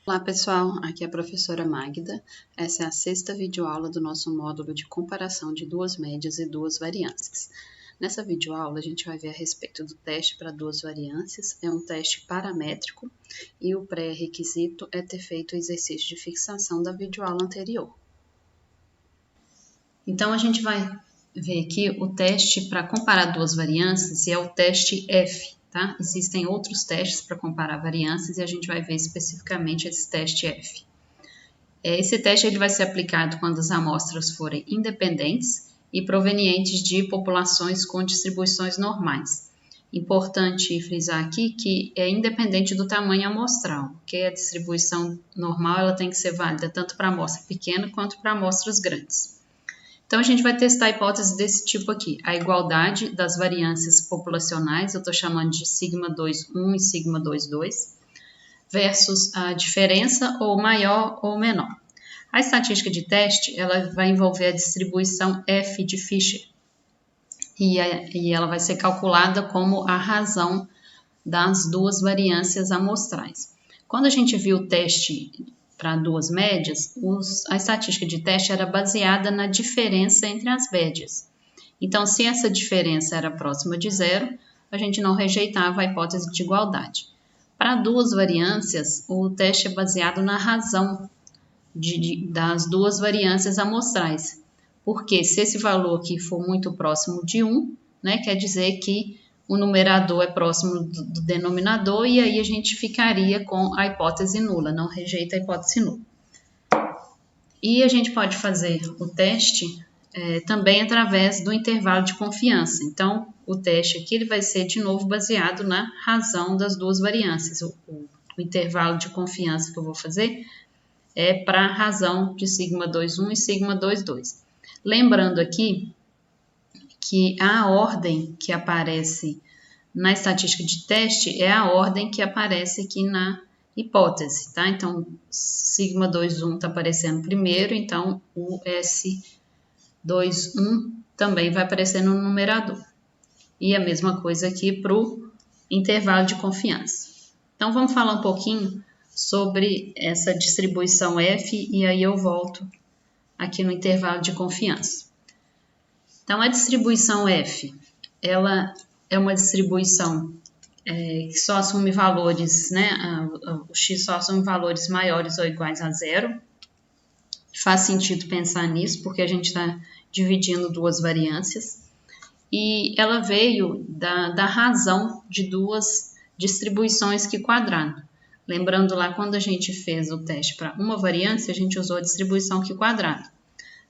Olá pessoal, aqui é a professora Magda. Essa é a sexta videoaula do nosso módulo de comparação de duas médias e duas variâncias. Nessa videoaula a gente vai ver a respeito do teste para duas variâncias. É um teste paramétrico e o pré-requisito é ter feito o exercício de fixação da videoaula anterior. Então a gente vai ver aqui o teste para comparar duas variâncias e é o teste F. Tá? Existem outros testes para comparar variâncias e a gente vai ver especificamente esse teste F. Esse teste ele vai ser aplicado quando as amostras forem independentes e provenientes de populações com distribuições normais. Importante frisar aqui que é independente do tamanho amostral, porque a distribuição normal ela tem que ser válida tanto para amostra pequena quanto para amostras grandes. Então, a gente vai testar hipóteses desse tipo aqui, a igualdade das variâncias populacionais, eu estou chamando de sigma 2,1 e sigma 2,2, versus a diferença ou maior ou menor. A estatística de teste, ela vai envolver a distribuição F de Fisher, e ela vai ser calculada como a razão das duas variâncias amostrais. Quando a gente viu o teste para duas médias, a estatística de teste era baseada na diferença entre as médias. Então, se essa diferença era próxima de zero, a gente não rejeitava a hipótese de igualdade. Para duas variâncias, o teste é baseado na razão das duas variâncias amostrais. Porque se esse valor aqui for muito próximo de 1, né, quer dizer que o numerador é próximo do denominador e aí a gente ficaria com a hipótese nula, não rejeita a hipótese nula. E a gente pode fazer o teste também através do intervalo de confiança. Então, o teste aqui ele vai ser de novo baseado na razão das duas variâncias. O intervalo de confiança que eu vou fazer é para a razão de sigma 2,1 e sigma 2,2. Lembrando aqui que a ordem que aparece na estatística de teste é a ordem que aparece aqui na hipótese, tá? Então, sigma 2,1 está aparecendo primeiro, então o S2,1 também vai aparecer no numerador. E a mesma coisa aqui para o intervalo de confiança. Então, vamos falar um pouquinho sobre essa distribuição F e aí eu volto aqui no intervalo de confiança. Então, a distribuição F, ela é uma distribuição que só assume valores, né? O x só assume valores maiores ou iguais a zero. Faz sentido pensar nisso, porque a gente está dividindo duas variâncias. E ela veio da razão de duas distribuições que quadraram. Lembrando lá, quando a gente fez o teste para uma variância, a gente usou a distribuição que quadrada.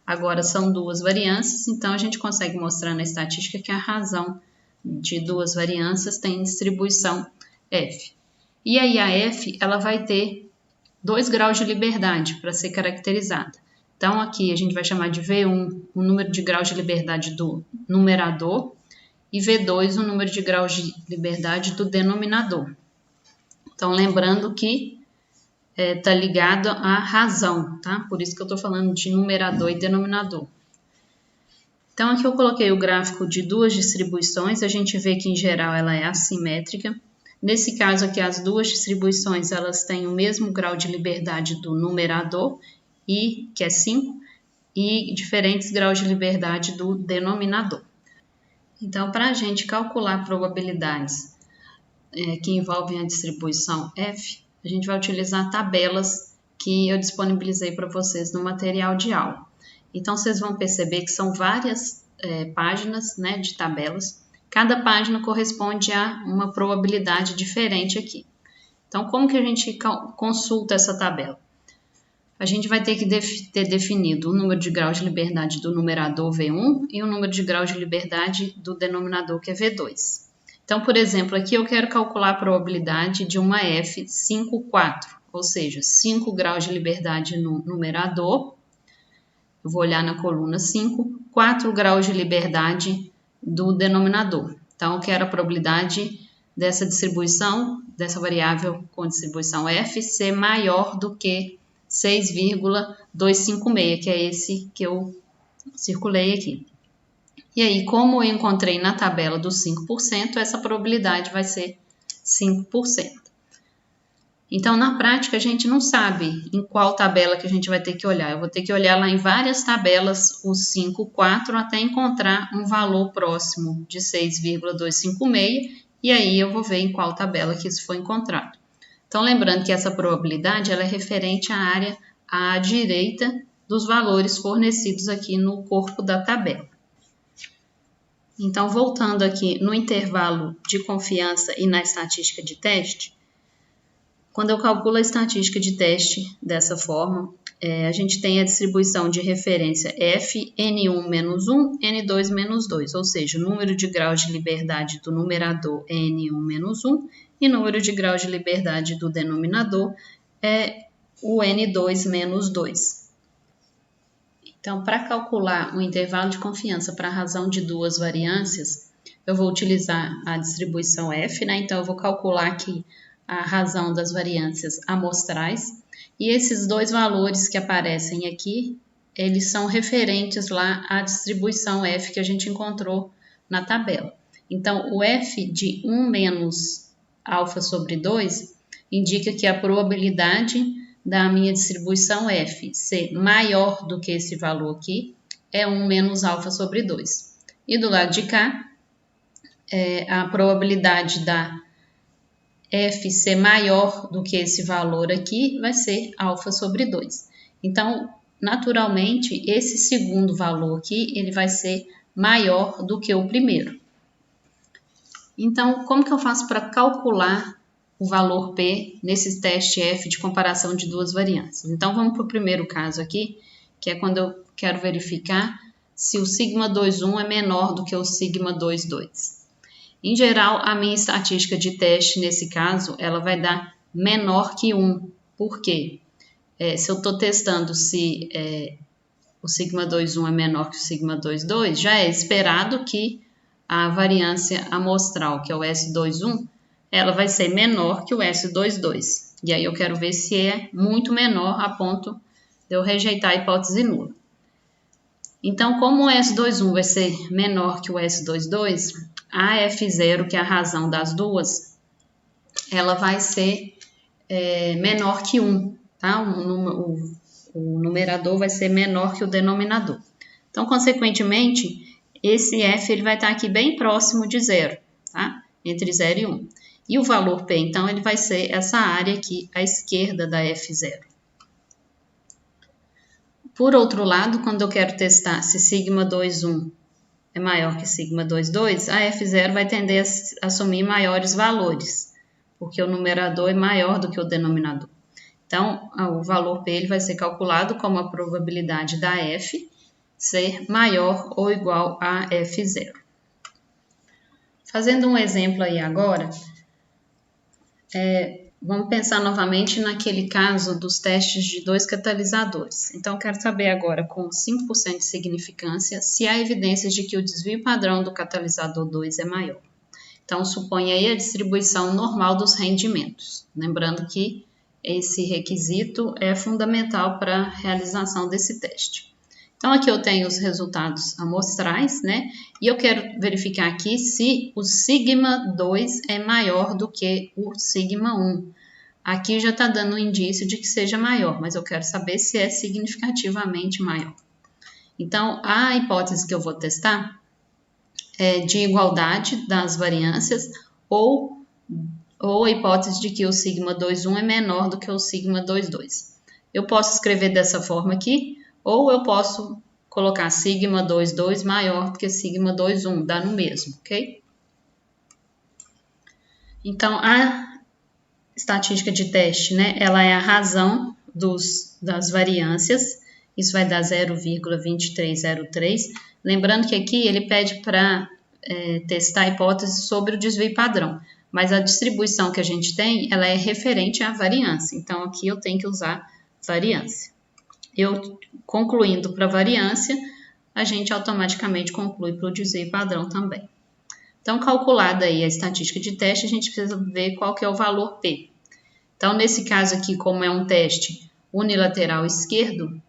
Agora são duas variâncias, então a gente consegue mostrar na estatística que a razão de duas variâncias tem distribuição F. E aí a F ela vai ter 2 graus de liberdade para ser caracterizada. Então aqui a gente vai chamar de V1 o número de graus de liberdade do numerador e V2 o número de graus de liberdade do denominador. Então lembrando que está ligado à razão, tá? Por isso que eu estou falando de numerador e denominador. Então, aqui eu coloquei o gráfico de duas distribuições, a gente vê que, em geral, ela é assimétrica. Nesse caso aqui, as duas distribuições, elas têm o mesmo grau de liberdade do numerador, que é 5, e diferentes graus de liberdade do denominador. Então, para a gente calcular probabilidades que envolvem a distribuição F, a gente vai utilizar tabelas que eu disponibilizei para vocês no material de aula. Então, vocês vão perceber que são várias páginas, né, de tabelas. Cada página corresponde a uma probabilidade diferente aqui. Então, como que a gente consulta essa tabela? A gente vai ter que ter definido o número de graus de liberdade do numerador V1 e o número de graus de liberdade do denominador, que é V2. Então, por exemplo, aqui eu quero calcular a probabilidade de uma F 5, 4, ou seja, 5 graus de liberdade no numerador. Eu vou olhar na coluna 5, 4 graus de liberdade do denominador. Então, eu quero a probabilidade dessa distribuição, dessa variável com distribuição F, ser maior do que 6,256, que é esse que eu circulei aqui. E aí, como eu encontrei na tabela dos 5%, essa probabilidade vai ser 5%. Então, na prática, a gente não sabe em qual tabela que a gente vai ter que olhar. Eu vou ter que olhar lá em várias tabelas, os 5, 4, até encontrar um valor próximo de 6,256, e aí eu vou ver em qual tabela que isso foi encontrado. Então, lembrando que essa probabilidade ela é referente à área à direita dos valores fornecidos aqui no corpo da tabela. Então, voltando aqui no intervalo de confiança e na estatística de teste, quando eu calculo a estatística de teste dessa forma, a gente tem a distribuição de referência F, N1 menos 1, N2 menos 2, ou seja, o número de graus de liberdade do numerador é N1 menos 1 e o número de graus de liberdade do denominador é o N2 menos 2. Então, para calcular o intervalo de confiança para a razão de duas variâncias, eu vou utilizar a distribuição F, né? Então, eu vou calcular aqui a razão das variâncias amostrais, e esses dois valores que aparecem aqui, eles são referentes lá à distribuição F que a gente encontrou na tabela. Então, o F de 1 menos alfa sobre 2 indica que a probabilidade da minha distribuição F ser maior do que esse valor aqui é 1 menos alfa sobre 2. E do lado de cá, a probabilidade da F ser maior do que esse valor aqui vai ser alfa sobre 2. Então, naturalmente, esse segundo valor aqui, ele vai ser maior do que o primeiro. Então, como que eu faço para calcular o valor P nesse teste F de comparação de duas variâncias? Então, vamos para o primeiro caso aqui, que é quando eu quero verificar se o sigma 2,1 é menor do que o sigma 2,2. Em geral, a minha estatística de teste, nesse caso, ela vai dar menor que 1. Por quê? Se eu estou testando se o sigma 2,1 é menor que o sigma 2,2, já é esperado que a variância amostral, que é o S21, ela vai ser menor que o S22. E aí eu quero ver se é muito menor a ponto de eu rejeitar a hipótese nula. Então, como o S21 vai ser menor que o S22, a F0, que é a razão das duas, ela vai ser menor que 1, tá? O numerador vai ser menor que o denominador. Então, consequentemente, esse F ele vai estar aqui bem próximo de 0, tá? Entre 0 e 1. E o valor P, então, ele vai ser essa área aqui à esquerda da F0. Por outro lado, quando eu quero testar se sigma 2,1 é maior que sigma 2,2, a F0 vai tender a assumir maiores valores, porque o numerador é maior do que o denominador. Então, o valor P ele vai ser calculado como a probabilidade da F ser maior ou igual a F0. Fazendo um exemplo aí agora, vamos pensar novamente naquele caso dos testes de dois catalisadores. Então, quero saber agora, com 5% de significância, se há evidências de que o desvio padrão do catalisador 2 é maior. Então, suponha aí a distribuição normal dos rendimentos. Lembrando que esse requisito é fundamental para a realização desse teste. Então, aqui eu tenho os resultados amostrais, né? E eu quero verificar aqui se o sigma 2 é maior do que o sigma 1. Aqui já está dando um indício de que seja maior, mas eu quero saber se é significativamente maior. Então, a hipótese que eu vou testar é de igualdade das variâncias ou a hipótese de que o sigma 2,1 é menor do que o sigma 2,2. Eu posso escrever dessa forma aqui, ou eu posso colocar sigma 2,2 maior do que sigma 2,1, dá no mesmo, ok? Então, a estatística de teste, né, ela é a razão das variâncias, isso vai dar 0,2303. Lembrando que aqui ele pede para testar a hipótese sobre o desvio padrão, mas a distribuição que a gente tem, ela é referente à variância, então aqui eu tenho que usar variância. Eu concluindo para a variância, a gente automaticamente conclui para o desvio padrão também. Então, calculada aí a estatística de teste, a gente precisa ver qual que é o valor P. Então, nesse caso aqui, como é um teste unilateral esquerdo,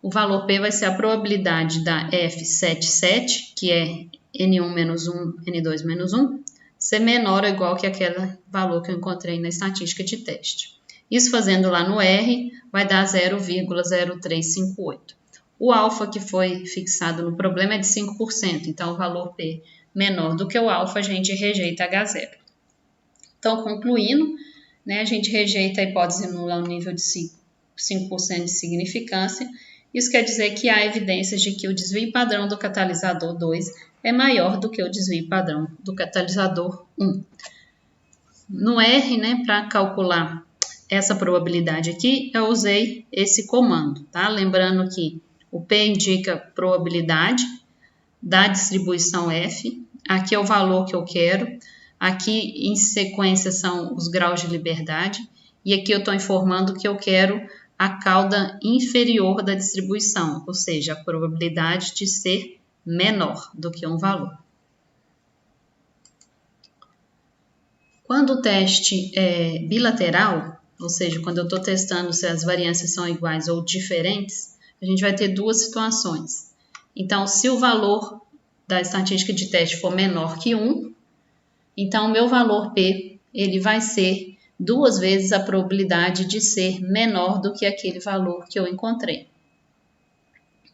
o valor P vai ser a probabilidade da F77, que é N1 menos 1, N2 menos 1, ser menor ou igual que aquele valor que eu encontrei na estatística de teste. Isso fazendo lá no R, vai dar 0,0358. O alfa que foi fixado no problema é de 5%, então o valor P menor do que o alfa, a gente rejeita H0. Então, concluindo, né, a gente rejeita a hipótese nula ao nível de 5% de significância. Isso quer dizer que há evidências de que o desvio padrão do catalisador 2 é maior do que o desvio padrão do catalisador 1. No R, né, para calcular essa probabilidade aqui, eu usei esse comando, tá? Lembrando que o P indica probabilidade da distribuição F, aqui é o valor que eu quero, aqui em sequência são os graus de liberdade, e aqui eu estou informando que eu quero a cauda inferior da distribuição, ou seja, a probabilidade de ser menor do que um valor. Quando o teste é bilateral, ou seja, quando eu estou testando se as variâncias são iguais ou diferentes, a gente vai ter duas situações. Então, se o valor da estatística de teste for menor que 1, então o meu valor P ele vai ser 2 vezes a probabilidade de ser menor do que aquele valor que eu encontrei.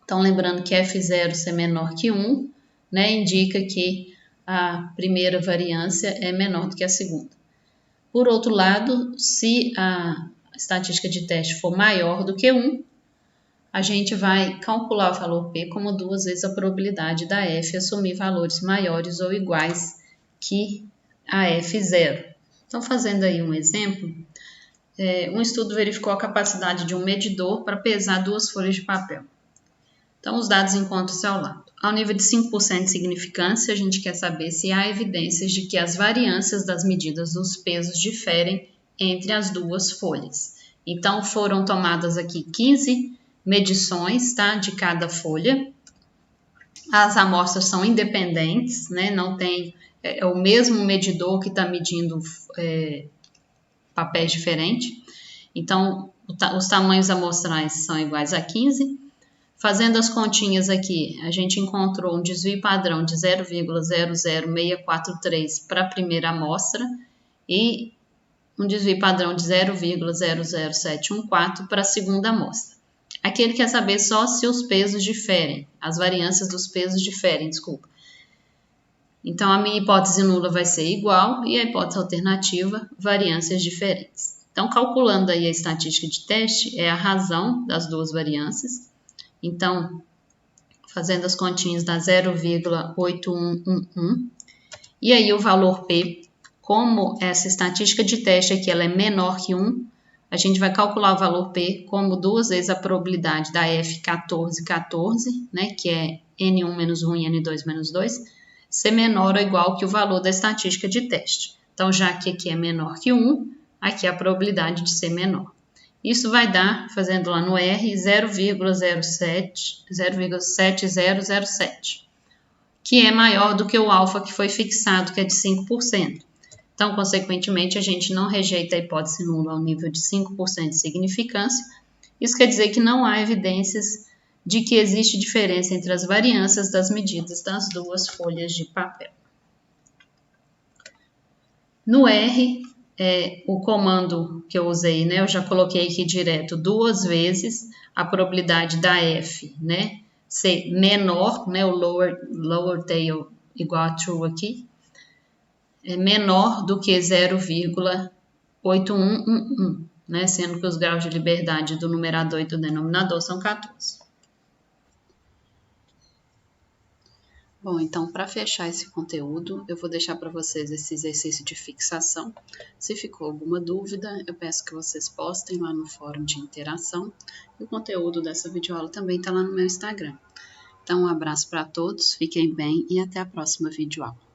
Então, lembrando que F0 ser menor que 1, né, indica que a primeira variância é menor do que a segunda. Por outro lado, se a estatística de teste for maior do que 1, a gente vai calcular o valor P como 2 vezes a probabilidade da F assumir valores maiores ou iguais que a F0. Então, fazendo aí um exemplo, um estudo verificou a capacidade de um medidor para pesar 2 folhas de papel. Então, os dados encontram-se ao lado. Ao nível de 5% de significância, a gente quer saber se há evidências de que as variâncias das medidas dos pesos diferem entre as duas folhas. Então, foram tomadas aqui 15 medições, tá, de cada folha. As amostras são independentes, né, não tem o mesmo medidor que está medindo papéis diferentes. Então, os tamanhos amostrais são iguais a 15. Fazendo as continhas aqui, a gente encontrou um desvio padrão de 0,00643 para a primeira amostra e um desvio padrão de 0,00714 para a segunda amostra. Aqui ele quer saber só se os pesos diferem, as variâncias dos pesos diferem, desculpa. Então, a minha hipótese nula vai ser igual e a hipótese alternativa, variâncias diferentes. Então, calculando aí a estatística de teste, é a razão das duas variâncias. Então, fazendo as continhas dá 0,8111. E aí o valor P, como essa estatística de teste aqui ela é menor que 1, a gente vai calcular o valor P como 2 vezes a probabilidade da F1414, né, que é N1 menos 1 e N2 menos 2, ser menor ou igual que o valor da estatística de teste. Então, já que aqui é menor que 1, aqui é a probabilidade de ser menor. Isso vai dar, fazendo lá no R, 0,7007, que é maior do que o alfa que foi fixado, que é de 5%. Então, consequentemente, a gente não rejeita a hipótese nula ao nível de 5% de significância. Isso quer dizer que não há evidências de que existe diferença entre as variâncias das medidas das duas folhas de papel. No R, o comando que eu usei, né, eu já coloquei aqui direto 2 vezes a probabilidade da F, né, ser menor, né, o lower tail igual a true aqui, é menor do que 0,8111, né, sendo que os graus de liberdade do numerador e do denominador são 14. Bom, então, para fechar esse conteúdo, eu vou deixar para vocês esse exercício de fixação. Se ficou alguma dúvida, eu peço que vocês postem lá no fórum de interação. E o conteúdo dessa videoaula também está lá no meu Instagram. Então, um abraço para todos, fiquem bem e até a próxima videoaula.